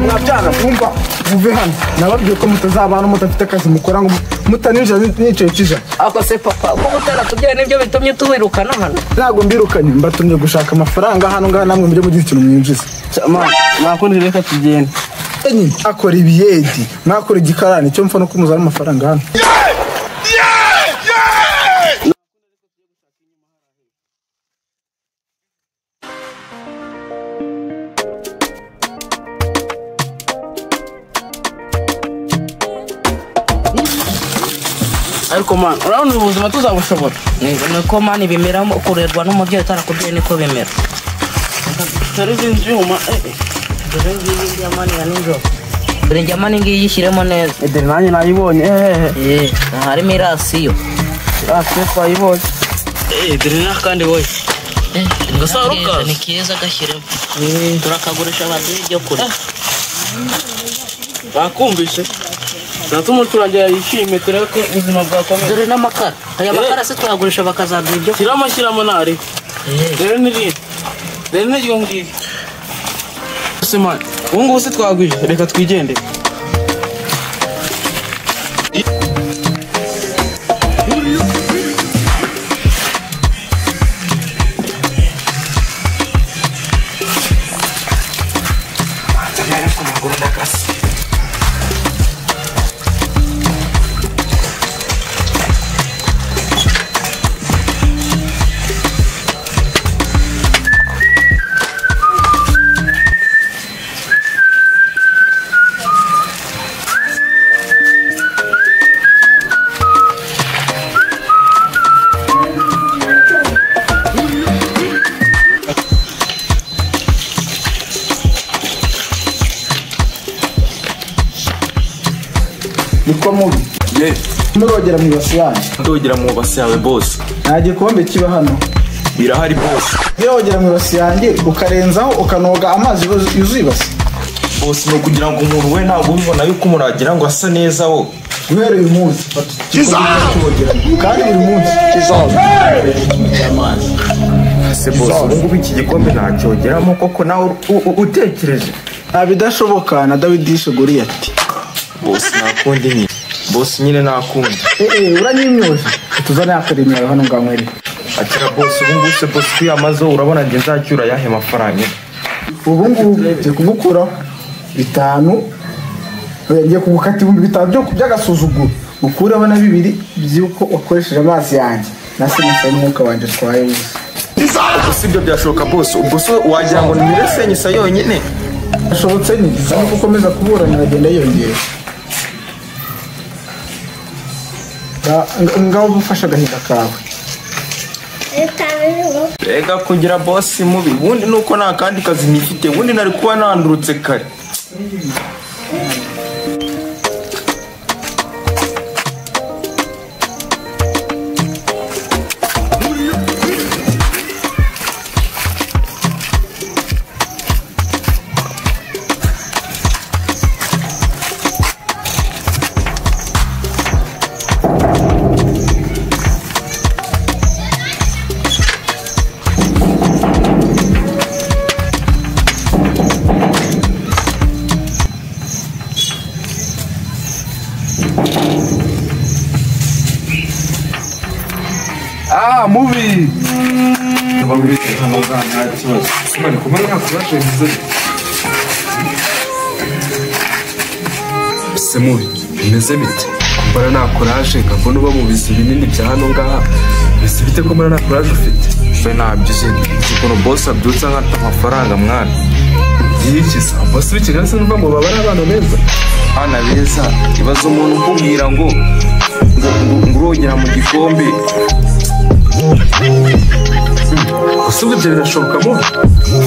Mwabyana kumva muve hano nababwiye ko mutazabana mutafite akazi mukora ngo mutaninjira nicaye kija ako se papa ko mutaratubyaye nibyo bitumye tuwirukana hano ntago mbirukanye mbatumye gushaka amafaranga hano ngaha namwe mujye mugira ikintu mwinjiza mwakundi reka tugende nyine akora ibiyedi mwakora igikarani cyo mfa no kumuzana amafaranga hano ariko man urabona ubuzima tuzabushobora niko man ibimeramo kurerwa n'umubyeyi utarakubyaye niko bimera tarizi nzuma dore ngiyi ya man ya ninjo dore njya man ngiyi yishyiremo neza dore nanjye nayibonye harimo irasiyo twayibonye dore n'akandi wowe gasaruka ni keza gashyiremo turakagurisha abaduha ibyo kurya bakumvishe natuma umuturage yishime turebe ko ubuzima bwakomeye dore n'amakara aya makara se twayagurisha bakazaduha ibyo shyiramo nari dore n'irindi dore n'iryo ngiryo se man ubu ngubu se twagwije reka twigendere niko mubi murogera mu basi yanjye ndogera mu basi yawe boss nta gikombe kiba hano birahari boss yogera mu basi yanjye ukarenzaho ukanoga amazi yuzuye ibasi boss no kugira ngo umuntu we ntabwo ubibona yuko muragira ngo asa neza wo guhera uyu munsi kandi buri munsi amazi se boss ubu ngubu iki gikombe ntacyogeramo koko nawe utekereje nta bidashoboka na David yishe Goliyati boss nakundi nyine boss nyine nakundi uranyimyoje tuzane akaremera hano nganywere akira boss ubu ngubu se boss kwiyamazo urabona nge nzacyura yahe mafaranga ubu ngubu ngiye kugukuraho 5 ngiye kugukata 5,000 by'agasuzuguro ukureho na 2 by'uko wakoresheje amazi yanjye nasinise n'umwuka wanje twaye wese usibyo byashoboka boss ubwo so wagira ngo nimirese nyisa yonyine ashobotse ni kandi gukomeza kuburana agenda yongera ngaho bufasha gahinda kawe rega kugira boss mubi ubundi nuko nta kandi kazi nifite ubundi nari kuba nandurutse kare mubi Babwite hano nta kibazo simani kumenya nakubaje nziza se mubi bimeze bite kumbara nta courage ngabona uba mu bizi binini bya hano ngaha bise bite ko mbara nta courage ufite we nabyize ukuntu boss abyutsa nkata amafaranga mwana yikiza boss w'ikigali se numva ngo babara abana beza hana beza ibazo umuntu ukubwira ngo urogera mu gikombe usubwe ibyo birashoboka mu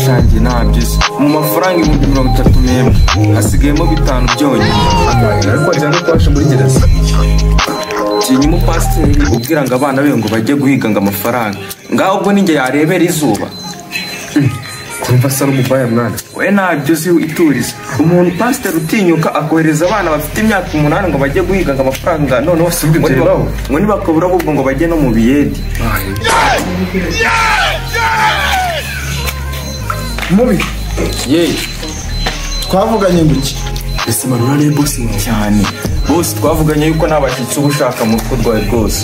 shangi nabyize mu mafaranga 30 meme hasigayemo 5 byonyine ariko cyane kwashe muri gereza kinyimo pasiteri ubwira ngo abana be ngo bajye guhiga ngo amafaranga ngaho ubwo ninjye yarebera izuba kumva asa n'umubaya mwana. we ntabyo uzi iturize umuntu pasiteri utinyuka akohereza abana bafite imyaka 8 ngo bajye guhiga ngo amafaranga none wasubwe ngo nibakabura ahubwo ngo bajye no mu biyedi. mubi Ye, twavuganye nguki ese manura ne boss cyane bose twavuganye yuko nabashyitsi ubushaka mu rugo rwawe rwose.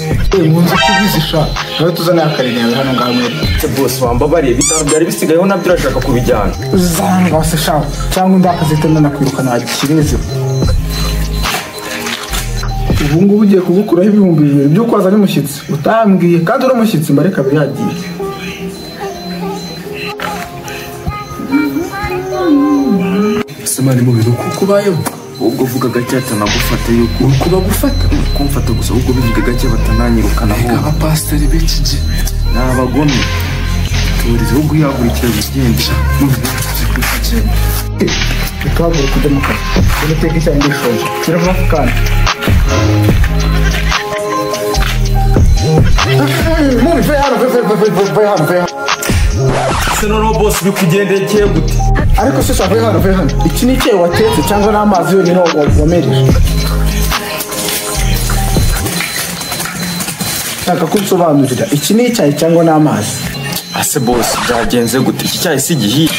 munzi kubizisha nawe tuzana akarere yawe hano ngaho mwere bose wambabariye bitaro byari bisigayeho nabyo urashaka kubijyana. uzanga wase shaho cyangwa ndakazita ndanakwirukana wagikireze ubu ngubu ugiye kugukuraho 2,000 byo kwaza n'umushyitsi utambwiye kandi uri umushyitsi mbare kabiri yagiye Semani mu bintu kubayeho ubwo vuga gake atanagufata yuko kuba gufata kumfata gusa ubwo bivuga gake batananyirukana ega aho abapasiteri b'iki n'abagome turize wo guhagurikira bigenza mu bintu twagura kujya mu kazi unateka icyayi ndishoje kiravuga kandi mubi ve hano ve hano se noneho bose bikugendekeye gute ariko se shaka ve hano iki ni icyayi watetse cyangwa n'amazi yonyine wamereje shaka kunsobanurira iki ni icyayi cyangwa n'amazi ase bose byagenze gute iki cyayi si gihiye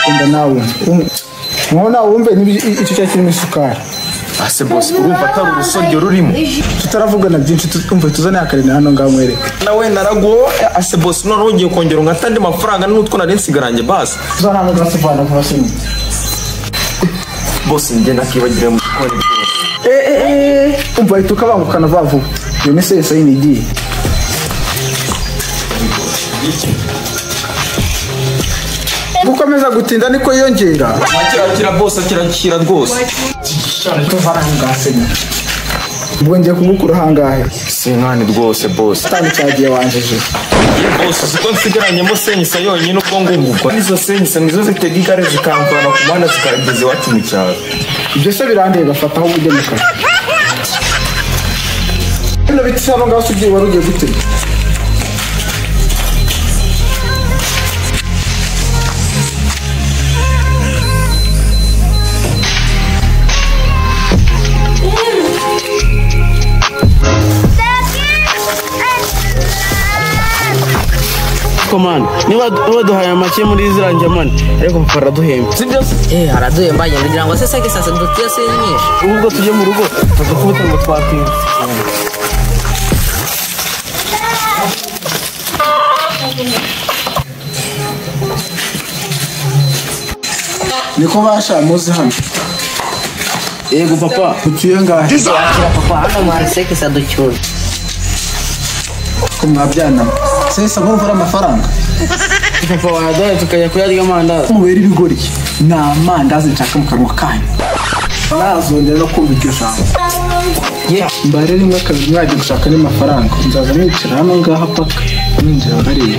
enda nawe mwona wumve icyo cyayi kirimo isukari ase bose urumva atari urusoryo rurimo tutaravugana byinshi twumva tuzane akarene hano ngaho mwereke nawe narago ase bose noneho ugiye kongera ngatandi mafaranga n'utwo nari nsigaranye basi tuzana hano gasivana ku basini bose njye nakibagire mu gikoni umva ahita ukabangukana vuba iyo ni sesa y'inigiye gukomeza gutinda niko yongera kirakira bose kirakira rwose tuvana aho ngaho senya ubwo ngiye kugukura ahangahe sinkani rwose bose tani cyagiye wanjeje bose siko nsigaranyemo senyisa yonyine uko ngungukwa nizo senyisa nizo zitega igare zikamvana ku muhanda zikarageza iwacu mu cyaro ibyo se birandeba fata aho ujya mu kazi bino biti hano ngaho ugiye wari ugiye gutega komanda niba duhaye make muri ziriya njyamani ariko papa araduhemba sibyo araduhemba nyine kugira ngo se sake sasa dutiye se nyinshi ubwo tujye mu rugo tugakubita ngo twakwiba niko basha muzi hano yego papa utuye ngahe papa hano mwari sake sa ducyuye ko mwabyana sesa muruvura amafaranga papa wayadaye tukajya kuyarya amandazi mubera ibigori ni amandazi nshaka mu kanwa kanyu nazongera no kumva iryo jambo mbare rimwe kabiri mwagiye gushaka n'amafaranga nzaza mwicara hano ngaha paka mwinjira hariya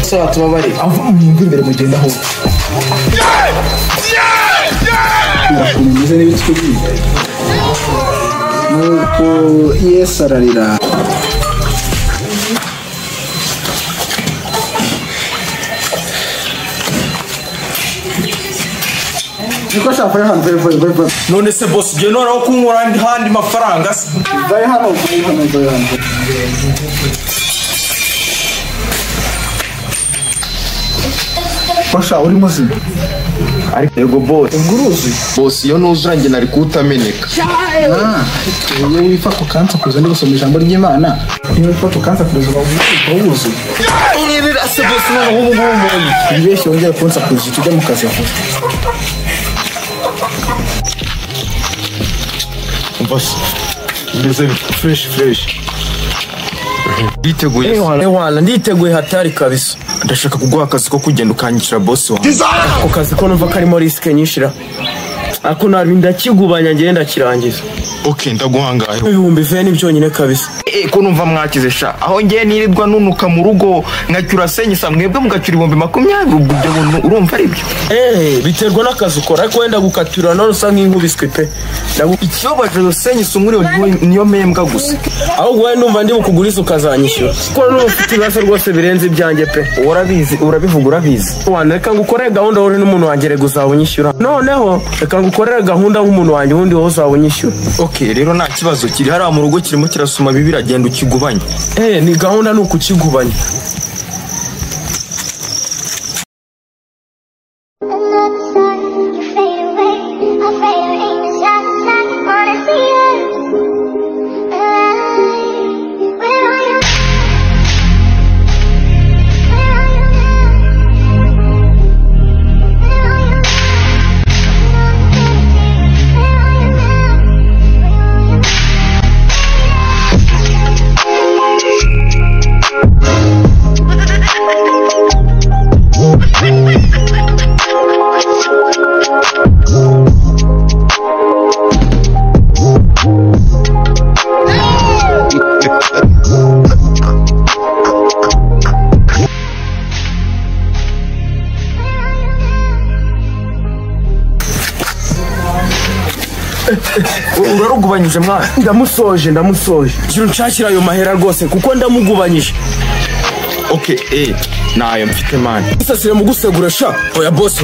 se watubabariye ava mwumva imbere mugenda aho ukuntu meze n'ibitwe byiwe nuko yesu ararira niko shaka yo hano ve none se bose ugiye noneho kunkura handi mafaranga se vai hano Pasha uri muzima ariko yego bose nguruzi boss iyo nuzura njye nari kutameneka iyo wifa ku kansa kuza ndi gusoma ijambo ry'Imana iyo wifa ku kansa kuza bawuzi nirira se bose noneho ubu ngubu ibeshye wongera kunsa kuza tujya mu kazi vuba bose ndeze fresh biteguye wala nditeguye hatari kabisa ndashaka kuguha akazi ko kugenda ukanyicira boss wawe ako kazi ko numva karimo risike nyinshira ako narinda kigubanya ngenda kirangiza. Okay, ndaguhangaye. Ibihumbi 20 byonyine kabisa. Ko numva mwakize sha. Aho ngiye nirirwa nunuka mu rugo nkacyura senyisa mwebwe mugacyura 20,000 ubwo urumva ari byo. Biterwa n'akazi ukora ariko wenda gukatura none usa nk'inkubiswe pe. Ikibabaje senyisa umuri niyo membwa gusa. Aho gwaye numva ndi bukuguriza ukazanyishyura. Ko no ufite ibibazo rwose birenze ibyanjye pe. Urabivuga urabizi. Wana reka ngukorere gahunda wowe n'umuntu wanjye uzawunyishyura. Noneho reka ngukorere gahunda nk'umuntu wanjye wundi wowe uzawunyishyura. Okay, rero nta kibazo kiri hari mu rugo kirimo kirasoma bibi ragenda ukigubanya. Ni gahunda nuko ukigubanya. Urarugubanyije mwana. Ndamusoje. Juru nshakira ayo mahera rwose kuko ndamugubanyije. Okay, nayo mfite man. Isasire mu gusegura sha. Oya boss.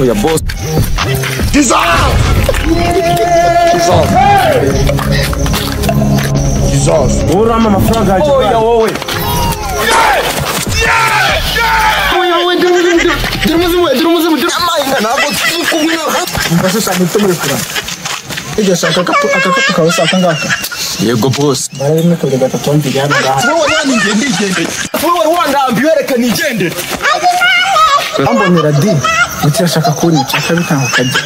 Jesus. Urama amafaranga yaje. Oya wowe. Dumuzimu. Amainga ntabwo tukumwe. Mbasha cyane muri kura. Ije shaka akakapu kawe saka ngaka. Yego boss. Bari no kuri gatatu ndi hano ngaha. Wowe wandambiwe reka nigende. Ambonera di. Mutirashaka kunyica kabitanga kajya.